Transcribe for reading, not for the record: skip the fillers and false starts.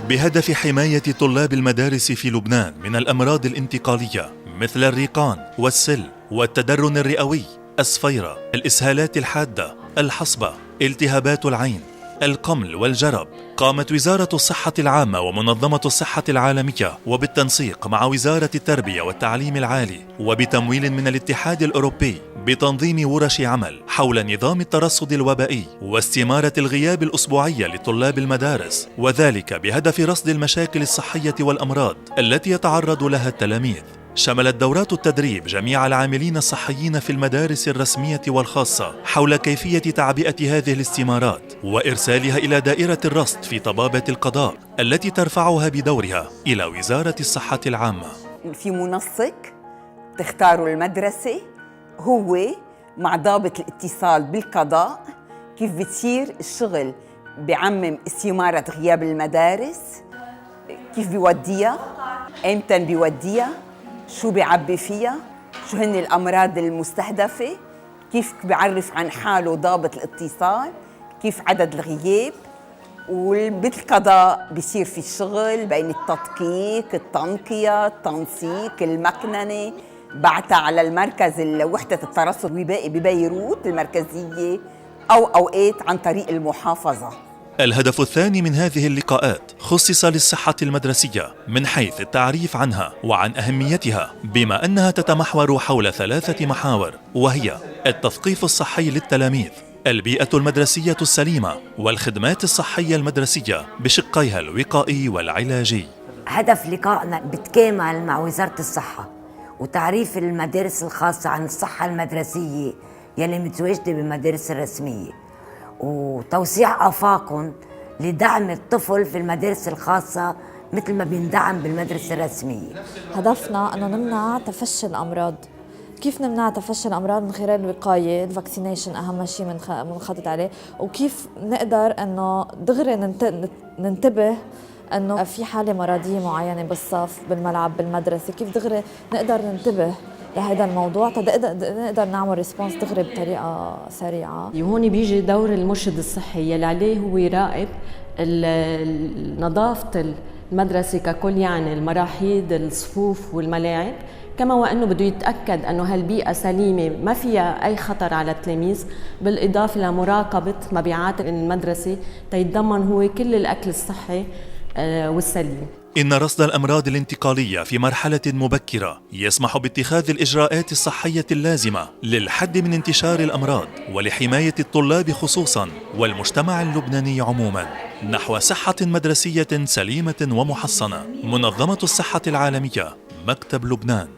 بهدف حماية طلاب المدارس في لبنان من الأمراض الانتقالية مثل الريقان والسل والتدرن الرئوي، الصفيرة، الإسهالات الحادة، الحصبة، التهابات العين، القمل والجرب. قامت وزارة الصحة العامة ومنظمة الصحة العالمية وبالتنسيق مع وزارة التربية والتعليم العالي وبتمويل من الاتحاد الأوروبي بتنظيم ورش عمل حول نظام الترصد الوبائي واستمارة الغياب الأسبوعية لطلاب المدارس، وذلك بهدف رصد المشاكل الصحية والأمراض التي يتعرض لها التلاميذ. شملت دورات التدريب جميع العاملين الصحيين في المدارس الرسمية والخاصة حول كيفية تعبئة هذه الاستمارات وإرسالها إلى دائرة الرصد في طبابة القضاء التي ترفعها بدورها إلى وزارة الصحة العامة. في منسق تختاروا المدرسة هو مع ضابط الاتصال بالقضاء، كيف بتصير الشغل بعمم استمارة غياب المدارس، كيف بيوديها، امتى بيوديها، شو بيعبي فيها، شو هن الأمراض المستهدفة، كيف بيعرف عن حاله ضابط الاتصال، كيف عدد الغياب. وبالقضاء بيصير في الشغل بين التدقيق، التنقية، التنسيق، المكننة، بعتها على المركز وحدة الترصد ببيروت المركزية، أو أوقات عن طريق المحافظة. الهدف الثاني من هذه اللقاءات خصص للصحة المدرسية من حيث التعريف عنها وعن أهميتها، بما أنها تتمحور حول 3 محاور، وهي التثقيف الصحي للتلاميذ، البيئة المدرسية السليمة، والخدمات الصحية المدرسية بشقيها الوقائي والعلاجي. هدف لقائنا بتكامل مع وزارة الصحة وتعريف المدارس الخاصة عن الصحة المدرسية يلي متواجدة بالمدارس الرسمية، وتوسيع آفاقهم لدعم الطفل في المدارس الخاصة مثل ما بيندعم بالمدرسة الرسمية. هدفنا أنه نمنع تفشي الأمراض. كيف نمنع تفشي الأمراض؟ من خلال الوقاية، الفاكسينيشن أهم شيء منخطط عليه، وكيف نقدر أنه دغري ننتبه أنه في حالة مرضية معينة بالصف، بالملعب، بالمدرسة، كيف دغري نقدر ننتبه لهذا الموضوع نقدر نعمل ريسبونس دغري بطريقة سريعة. وهون بيجي دور المرشد الصحي يلي عليه هو يراقب نظافة المدرسة ككل، يعني المراحيض، الصفوف والملاعب، كما وأنه بده يتأكد أنه هالبيئة سليمة ما فيها أي خطر على التلاميذ، بالإضافة لمراقبة مبيعات المدرسة تيتضمن هو كل الأكل الصحي والسليم. إن رصد الأمراض الانتقالية في مرحلة مبكرة يسمح باتخاذ الإجراءات الصحية اللازمة للحد من انتشار الأمراض ولحماية الطلاب خصوصاً والمجتمع اللبناني عموماً نحو صحة مدرسية سليمة ومحصنة. منظمة الصحة العالمية، مكتب لبنان.